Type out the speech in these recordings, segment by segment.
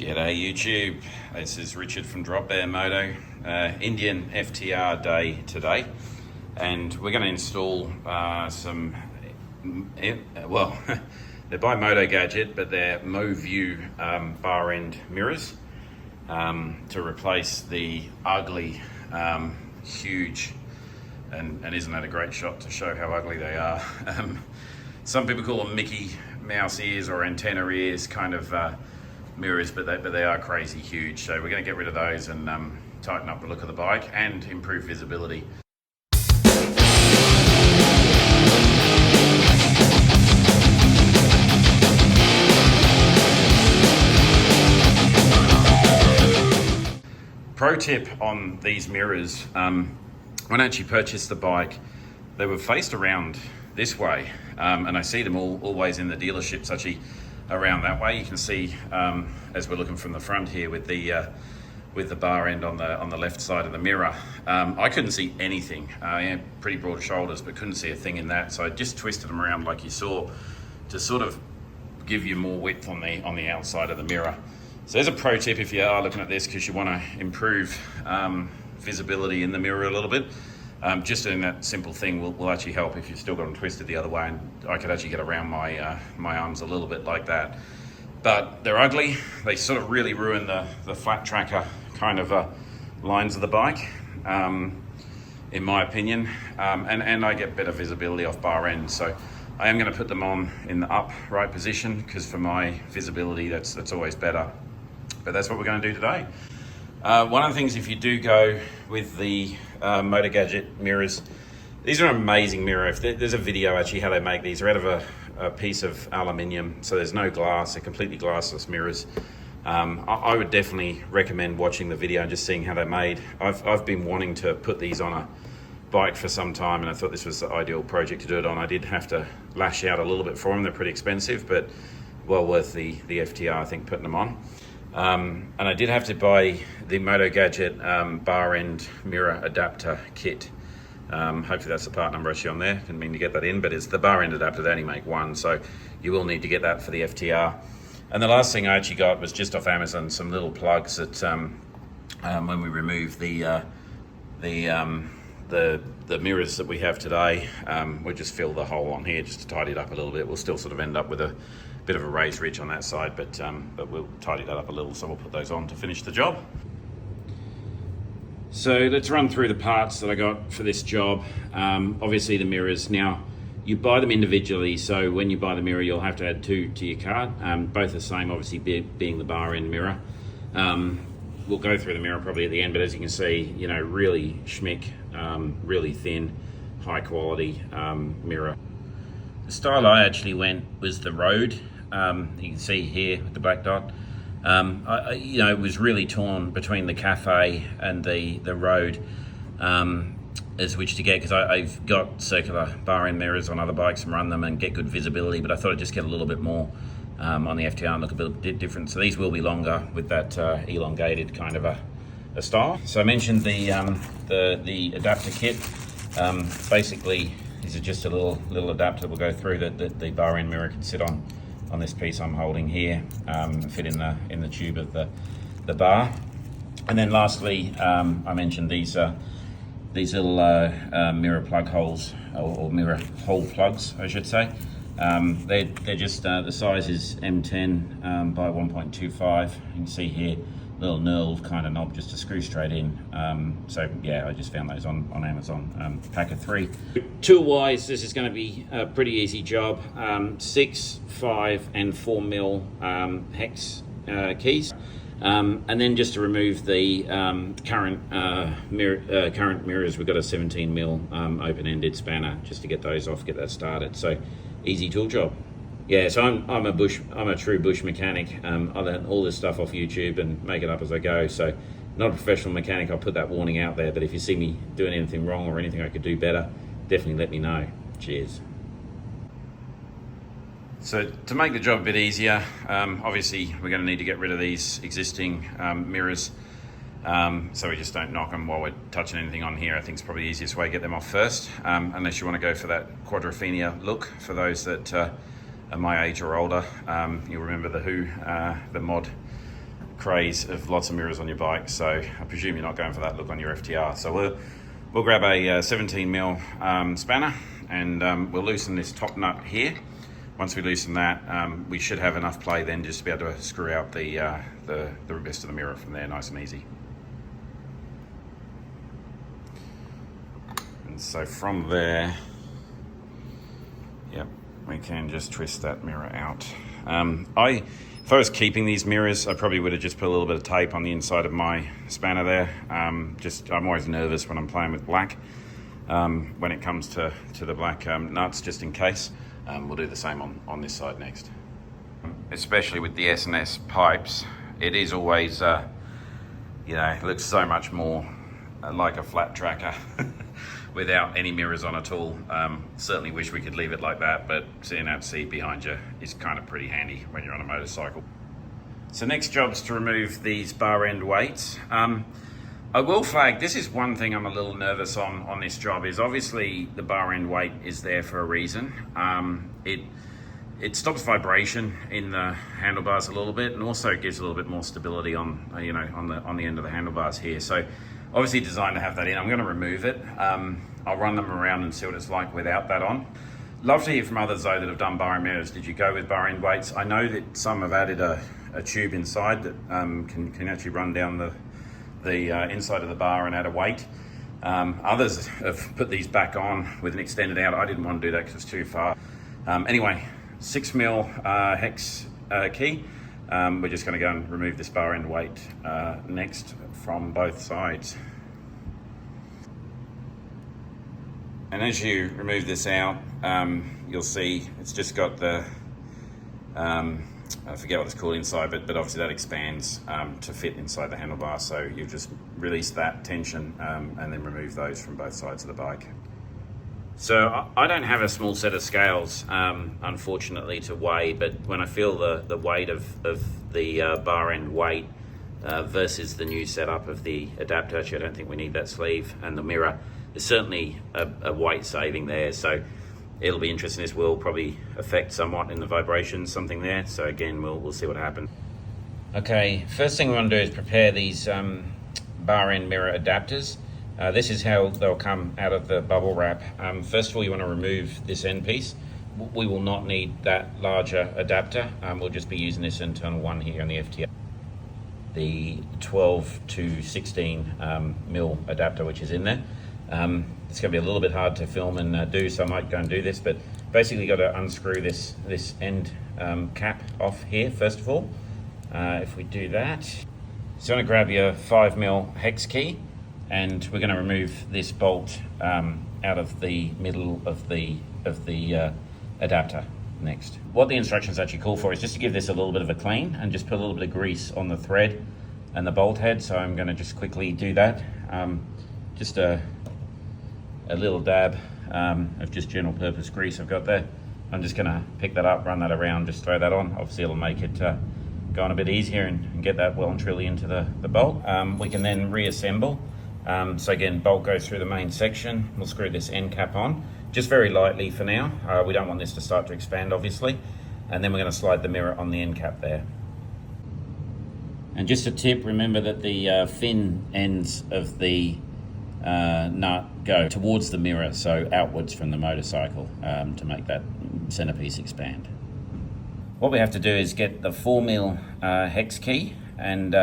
G'day YouTube, this is Richard from Drop Bear Moto. Indian FTR day today, and we're going to install some, well, they're by motogadget, but they're mo.view bar end mirrors to replace the ugly, huge, and isn't that a great shot to show how ugly they are? Some people call them Mickey Mouse ears or antenna ears kind of mirrors, but they are crazy huge. So we're going to get rid of those and tighten up the look of the bike and improve visibility. Pro tip on these mirrors, when I actually purchased the bike, they were faced around this way, and I see them always in the dealerships actually around that way. You can see as we're looking from the front here with the bar end on the left side of the mirror. I couldn't see anything. I had pretty broad shoulders, but couldn't see a thing in that. So I just twisted them around like you saw to sort of give you more width on the outside of the mirror. So there's a pro tip if you are looking at this because you want to improve visibility in the mirror a little bit. Just doing that simple thing will actually help if you've still got them twisted the other way, and I could actually get around my arms a little bit like that. But they're ugly. They sort of really ruin the flat tracker kind of lines of the bike, in my opinion, and I get better visibility off bar end. So I am going to put them on in the upright position because for my visibility that's always better. But that's what we're going to do today. One of the things, if you do go with the motogadget mirrors, these are an amazing mirror. There's a video actually how they make these. They're out of a piece of aluminium, so there's no glass. They're completely glassless mirrors. I would definitely recommend watching the video and just seeing how they're made. I've been wanting to put these on a bike for some time, and I thought this was the ideal project to do it on. I did have to lash out a little bit for them. They're pretty expensive, but well worth the FTR, I think, putting them on. And I did have to buy the motogadget bar end mirror adapter kit. Hopefully that's the part number actually on there. Didn't mean to get that in, but it's the bar end adapter. They only make one, so you will need to get that for the FTR. And the last thing I actually got was just off Amazon, some little plugs that when we remove the mirrors that we have today, we'll just fill the hole on here just to tidy it up a little bit. We'll still sort of end up with a bit of a raised ridge on that side, but we'll tidy that up a little, so we'll put those on to finish the job. So let's run through the parts that I got for this job. Obviously the mirrors, now you buy them individually, so when you buy the mirror you'll have to add 2 to your cart, both the same, obviously being the bar end mirror. We'll go through the mirror probably at the end, but as you can see, you know, really schmick, really thin, high quality mirror. The style I actually went was the road. You can see here with the black dot. You know, it was really torn between the cafe and the road as which to get, because I've got circular bar end mirrors on other bikes and run them and get good visibility, but I thought I'd just get a little bit more on the FTR and look a bit different. So these will be longer with that elongated kind of a style. So I mentioned the adapter kit. Basically, these are just a little adapter that will go through that the bar end mirror can sit on this piece I'm holding here, fit in the tube of the bar. And then lastly, I mentioned these little mirror plug holes, or mirror hole plugs, I should say. They're just the size is M10 by 1.25. You can see here, little knurled kind of knob just to screw straight in. So yeah, I just found those on Amazon, pack of 3. Tool wise, this is going to be a pretty easy job. 6, 5 and 4 mil hex keys, and then just to remove the current mirrors, we've got a 17 mil open-ended spanner just to get those off, get that started. So easy tool job. Yeah, so I'm a true bush mechanic. I learn all this stuff off YouTube and make it up as I go. So not a professional mechanic, I'll put that warning out there, but if you see me doing anything wrong or anything I could do better, definitely let me know. Cheers. So to make the job a bit easier, obviously we're going to need to get rid of these existing mirrors, so we just don't knock them while we're touching anything on here. I think it's probably the easiest way to get them off first, unless you want to go for that quadrophenia look. For those that are my age or older, you'll remember the Who, the mod craze of lots of mirrors on your bike, so I presume you're not going for that look on your FTR. So we'll grab a 17mm spanner, and we'll loosen this top nut here. Once we loosen that, we should have enough play then just to be able to screw out the rest of the mirror from there, nice and easy. And so from there, yep, we can just twist that mirror out. If I was keeping these mirrors, I probably would have just put a little bit of tape on the inside of my spanner there. I'm always nervous when I'm playing with black, when it comes to the black nuts, just in case. We'll do the same on this side next. Especially with the S&S pipes, it is always, it looks so much more like a flat tracker without any mirrors on at all. Certainly wish we could leave it like that, but seeing that seat behind you is kind of pretty handy when you're on a motorcycle. So next job's to remove these bar end weights. I will flag, this is one thing I'm a little nervous on this job, is obviously the bar end weight is there for a reason. It stops vibration in the handlebars a little bit, and also gives a little bit more stability on the end of the handlebars here. So obviously designed to have that in. I'm going to remove it. I'll run them around and see what it's like without that on. Love to hear from others though that have done bar end mirrors. Did you go with bar end weights? I know that some have added a tube inside that can actually run down the inside of the bar and add a weight. Others have put these back on with an extended out. I didn't want to do that because it's too far. Anyway, 6mm hex key. We're just going to go and remove this bar end weight next from both sides. And as you remove this out, you'll see it's just got the I forget what it's called inside, but obviously that expands to fit inside the handlebar. So you just release that tension and then remove those from both sides of the bike. So I don't have a small set of scales, unfortunately, to weigh, but when I feel the weight of the bar end weight versus the new setup of the adapter, actually I don't think we need that sleeve, and the mirror, there's certainly a weight saving there. So it'll be interesting. This will probably affect somewhat in the vibrations, something there. So again, we'll see what happens. Okay, first thing we want to do is prepare these bar end mirror adapters. This is how they'll come out of the bubble wrap. First of all, you want to remove this end piece. We will not need that larger adapter. We'll just be using this internal one here on the FTR. The 12 to 16 mil adapter, which is in there. It's going to be a little bit hard to film and do, so I might go and do this, but basically got to unscrew this end cap off here first of all. If we do that, so you want to grab your 5mm hex key, and we're going to remove this bolt out of the middle of the adapter next. What the instructions actually call for is just to give this a little bit of a clean and just put a little bit of grease on the thread and the bolt head. So I'm going to just quickly do that. Just a little dab of just general purpose grease I've got there. I'm just going to pick that up, run that around, just throw that on. Obviously it'll make it go on a bit easier and get that well and truly into the bolt. We can then reassemble. So again, bolt goes through the main section. We'll screw this end cap on, just very lightly for now. We don't want this to start to expand, obviously. And then we're going to slide the mirror on the end cap there. And just a tip, remember that the fin ends of the nut go towards the mirror, so outwards from the motorcycle, to make that centerpiece expand. What we have to do is get the 4mm hex key and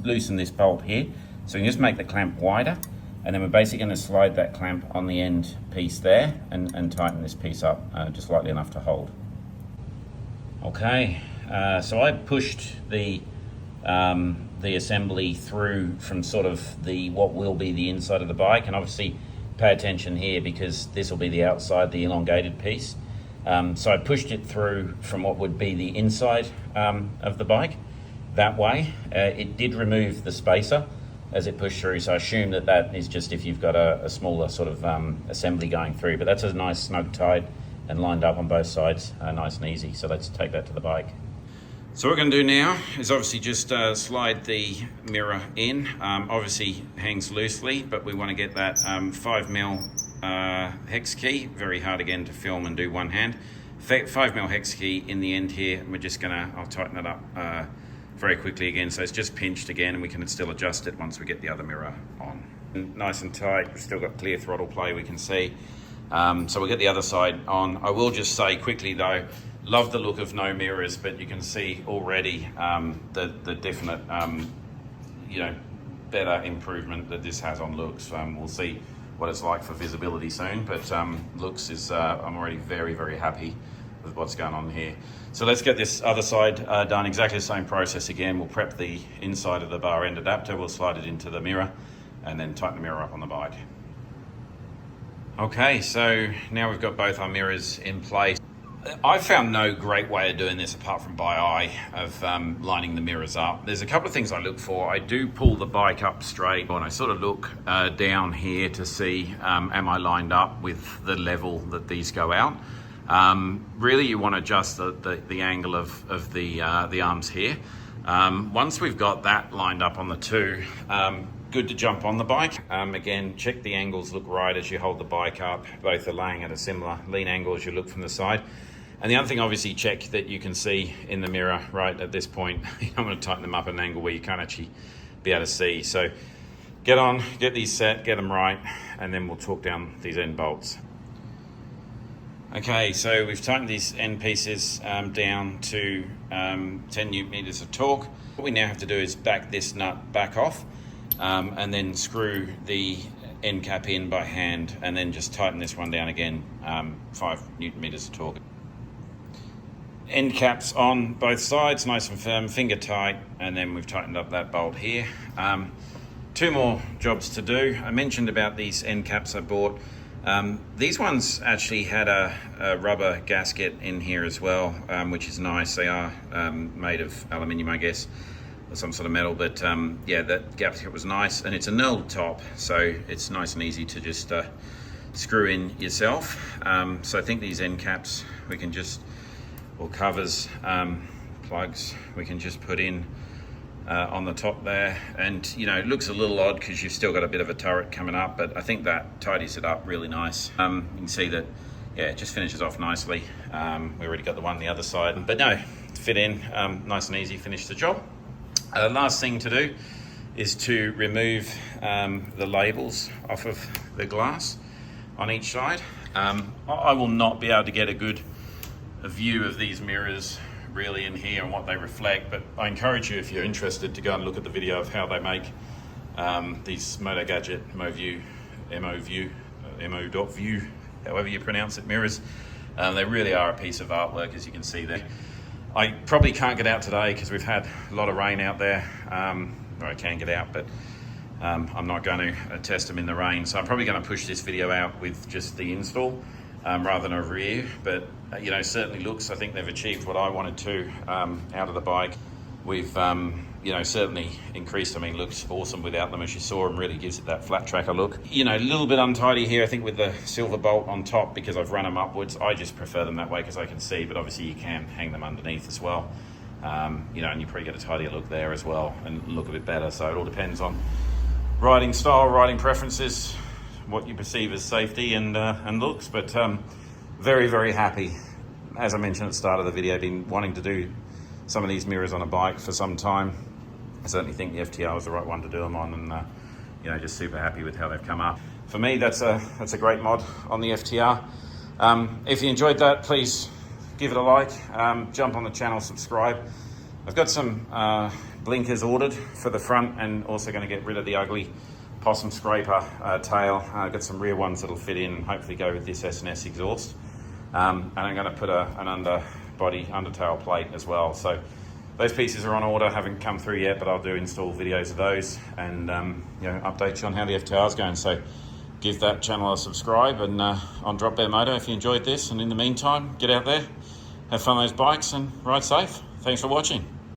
loosen this bolt here. So we can just make the clamp wider, and then we're basically going to slide that clamp on the end piece there and tighten this piece up just lightly enough to hold. Okay, so I pushed the assembly through from sort of what will be the inside of the bike, and obviously pay attention here because this will be the outside, the elongated piece. So I pushed it through from what would be the inside of the bike that way. It did remove the spacer as it pushed through, so I assume that is just if you've got a smaller sort of assembly going through, but that's a nice snug tight and lined up on both sides, nice and easy. So let's take that to the bike. So what we're going to do now is obviously just slide the mirror in. Obviously hangs loosely, but we want to get that 5mm hex key. Very hard again to film and do one hand. 5mm hex key in the end here, and we're just going to, I'll tighten it up very quickly again. So it's just pinched again, and we can still adjust it once we get the other mirror on. Nice and tight. We've still got clear throttle play, we can see. So we'll get the other side on. I will just say quickly though, love the look of no mirrors, but you can see already the definite, you know, better improvement that this has on looks. We'll see what it's like for visibility soon, but looks is, I'm already very, very happy with what's going on here. So let's get this other side done. Exactly the same process again. We'll prep the inside of the bar end adapter, we'll slide it into the mirror, and then tighten the mirror up on the bike. Okay, so now we've got both our mirrors in place. I've found no great way of doing this apart from by eye, of lining the mirrors up. There's a couple of things I look for. I do pull the bike up straight, and I sort of look down here to see, am I lined up with the level that these go out? Really, you want to adjust the angle of the arms here. Once we've got that lined up on the two, good to jump on the bike. Again, check the angles look right as you hold the bike up. Both are laying at a similar lean angle as you look from the side. And the other thing, obviously, check that you can see in the mirror right at this point. I'm going to tighten them up at an angle where you can't actually be able to see. So get on, get these set, get them right, and then we'll torque down these end bolts. Okay, so we've tightened these end pieces down to 10 Newton meters of torque. What we now have to do is back this nut back off, and then screw the end cap in by hand, and then just tighten this one down again, 5 Newton meters of torque. End caps on both sides, nice and firm, finger tight, and then we've tightened up that bolt here. 2 more jobs to do. I mentioned about these end caps I bought. These ones actually had a rubber gasket in here as well, which is nice. They are made of aluminium, I guess, or some sort of metal, but yeah, that gasket was nice, and it's a knurled top, so it's nice and easy to just screw in yourself. So I think these end caps we can just, or covers, plugs, we can just put in on the top there. And you know, it looks a little odd because you've still got a bit of a turret coming up, but I think that tidies it up really nice. You can see that, yeah, it just finishes off nicely. We already got the one on the other side, but no, fit in, nice and easy, finish the job. Last thing to do is to remove the labels off of the glass on each side. I will not be able to get a good view of these mirrors really in here and what they reflect, but I encourage you, if you're interested, to go and look at the video of how they make these motogadget, mo.view, mo.view, however you pronounce it, mirrors. They really are a piece of artwork, as you can see there. I probably can't get out today because we've had a lot of rain out there. Or I can get out, but I'm not going to test them in the rain, so I'm probably going to push this video out with just the install rather than a review. But you know, certainly looks, I think they've achieved what I wanted to out of the bike. We've you know, certainly increased. I mean, looks awesome without them, as you saw, and really gives it that flat tracker look. You know, a little bit untidy here, I think, with the silver bolt on top because I've run them upwards. I just prefer them that way because I can see, but obviously you can hang them underneath as well. You know, and you probably get a tidier look there as well and look a bit better. So it all depends on riding style, riding preferences, what you perceive as safety and looks. But very, very happy. As I mentioned at the start of the video, been wanting to do some of these mirrors on a bike for some time. I certainly think the FTR was the right one to do them on, and you know, just super happy with how they've come up. For me, that's a great mod on the FTR. If you enjoyed that, please give it a like, jump on the channel, subscribe. I've got some blinkers ordered for the front, and also going to get rid of the ugly possum scraper tail. I've got some rear ones that'll fit in and hopefully go with this S&S exhaust. And I'm going to put an undertail plate as well. So those pieces are on order, haven't come through yet, but I'll do install videos of those and you know, update you on how the FTR is going. So give that channel a subscribe, and on Drop Bear Moto if you enjoyed this. And in the meantime, get out there, have fun on those bikes, and ride safe. Thanks for watching.